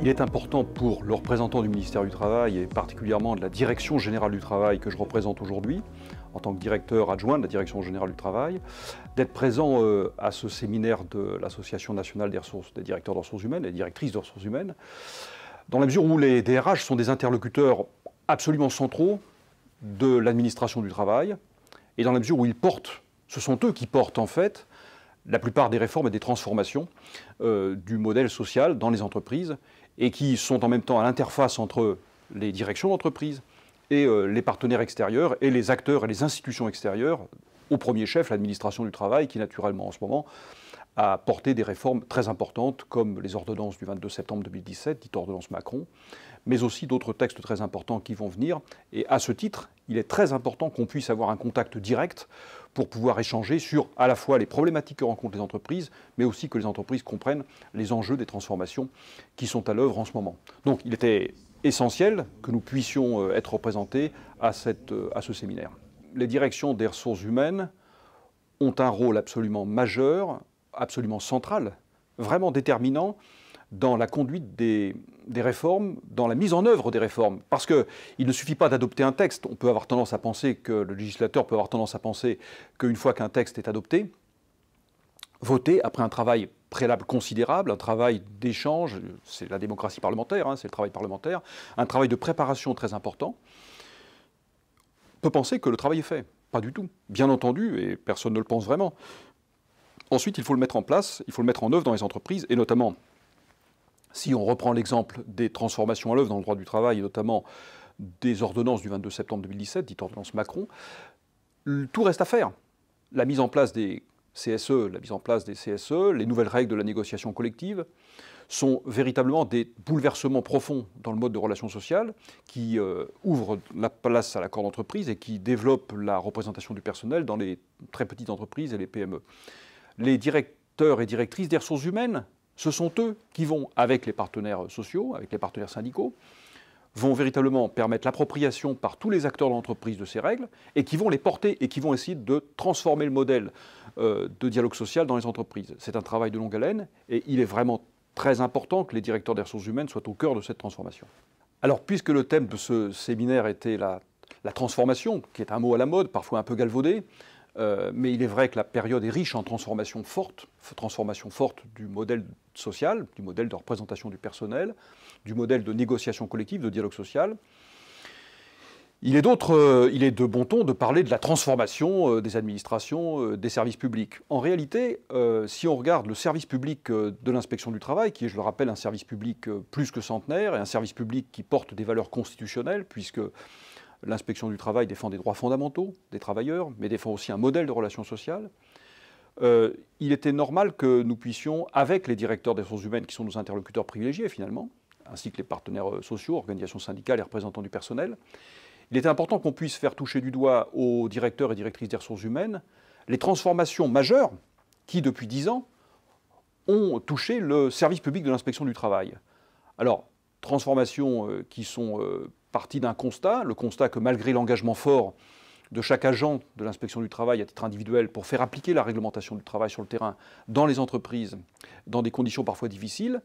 Il est important pour le représentant du ministère du Travail et particulièrement de la Direction générale du travail que je représente aujourd'hui, en tant que directeur adjoint de la Direction générale du travail, d'être présent à ce séminaire de l'Association nationale des directeurs de ressources humaines et directrices de ressources humaines, dans la mesure où les DRH sont des interlocuteurs absolument centraux de l'administration du travail et dans la mesure où ce sont eux qui portent en fait la plupart des réformes et des transformations du modèle social dans les entreprises et qui sont en même temps à l'interface entre les directions d'entreprise et les partenaires extérieurs et les acteurs et les institutions extérieures, au premier chef l'administration du travail qui naturellement en ce moment a porté des réformes très importantes comme les ordonnances du 22 septembre 2017, dites ordonnances Macron, mais aussi d'autres textes très importants qui vont venir. Et à ce titre, il est très important qu'on puisse avoir un contact direct pour pouvoir échanger sur à la fois les problématiques que rencontrent les entreprises, mais aussi que les entreprises comprennent les enjeux des transformations qui sont à l'œuvre en ce moment. Donc il était essentiel que nous puissions être représentés à ce séminaire. Les directions des ressources humaines ont un rôle absolument majeur, absolument central, vraiment déterminant dans la conduite des réformes, dans la mise en œuvre des réformes. Parce qu'il ne suffit pas d'adopter un texte. On peut avoir tendance à penser que le législateur peut avoir tendance à penser qu'une fois qu'un texte est adopté, voté après un travail préalable considérable, un travail d'échange, c'est la démocratie parlementaire, c'est le travail parlementaire, un travail de préparation très important, on peut penser que le travail est fait. Pas du tout. Bien entendu, et personne ne le pense vraiment. Ensuite, il faut le mettre en place, il faut le mettre en œuvre dans les entreprises, et notamment, si on reprend l'exemple des transformations à l'œuvre dans le droit du travail, et notamment des ordonnances du 22 septembre 2017, dites ordonnances Macron, tout reste à faire. La mise en place des CSE, les nouvelles règles de la négociation collective, sont véritablement des bouleversements profonds dans le mode de relations sociales qui ouvrent la place à l'accord d'entreprise et qui développent la représentation du personnel dans les très petites entreprises et les PME. Les directeurs et directrices des ressources humaines, ce sont eux qui vont, avec les partenaires sociaux, avec les partenaires syndicaux, vont véritablement permettre l'appropriation par tous les acteurs de l'entreprise de ces règles et qui vont les porter et qui vont essayer de transformer le modèle de dialogue social dans les entreprises. C'est un travail de longue haleine et il est vraiment très important que les directeurs des ressources humaines soient au cœur de cette transformation. Alors, puisque le thème de ce séminaire était la transformation, qui est un mot à la mode, parfois un peu galvaudé, mais il est vrai que la période est riche en transformations fortes du modèle social, du modèle de représentation du personnel, du modèle de négociation collective, de dialogue social. Il est de bon ton de parler de la transformation des administrations, des services publics. En réalité, si on regarde le service public de l'inspection du travail, qui est, je le rappelle, un service public plus que centenaire, et un service public qui porte des valeurs constitutionnelles, puisque l'inspection du travail défend des droits fondamentaux des travailleurs, mais défend aussi un modèle de relations sociales, il était normal que nous puissions, avec les directeurs des ressources humaines, qui sont nos interlocuteurs privilégiés finalement, ainsi que les partenaires sociaux, organisations syndicales et représentants du personnel, il était important qu'on puisse faire toucher du doigt aux directeurs et directrices des ressources humaines les transformations majeures qui, depuis 10 ans, ont touché le service public de l'inspection du travail. Alors, transformations qui sont parties d'un constat, le constat que malgré l'engagement fort de chaque agent de l'inspection du travail à titre individuel pour faire appliquer la réglementation du travail sur le terrain dans les entreprises, dans des conditions parfois difficiles,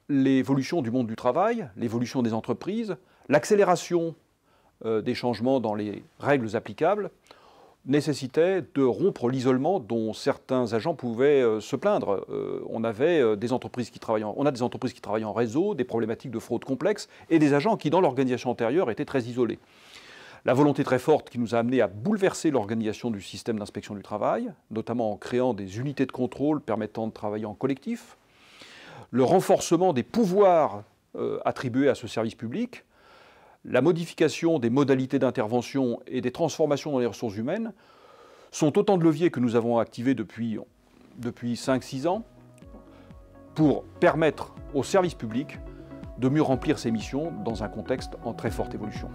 l'évolution du monde du travail, l'évolution des entreprises, l'accélération des changements dans les règles applicables nécessitait de rompre l'isolement dont certains agents pouvaient se plaindre. On a des entreprises qui travaillent en réseau, des problématiques de fraude complexes et des agents qui, dans l'organisation antérieure, étaient très isolés. La volonté très forte qui nous a amené à bouleverser l'organisation du système d'inspection du travail, notamment en créant des unités de contrôle permettant de travailler en collectif, le renforcement des pouvoirs attribués à ce service public, la modification des modalités d'intervention et des transformations dans les ressources humaines sont autant de leviers que nous avons activés depuis 5-6 ans pour permettre au service public de mieux remplir ses missions dans un contexte en très forte évolution.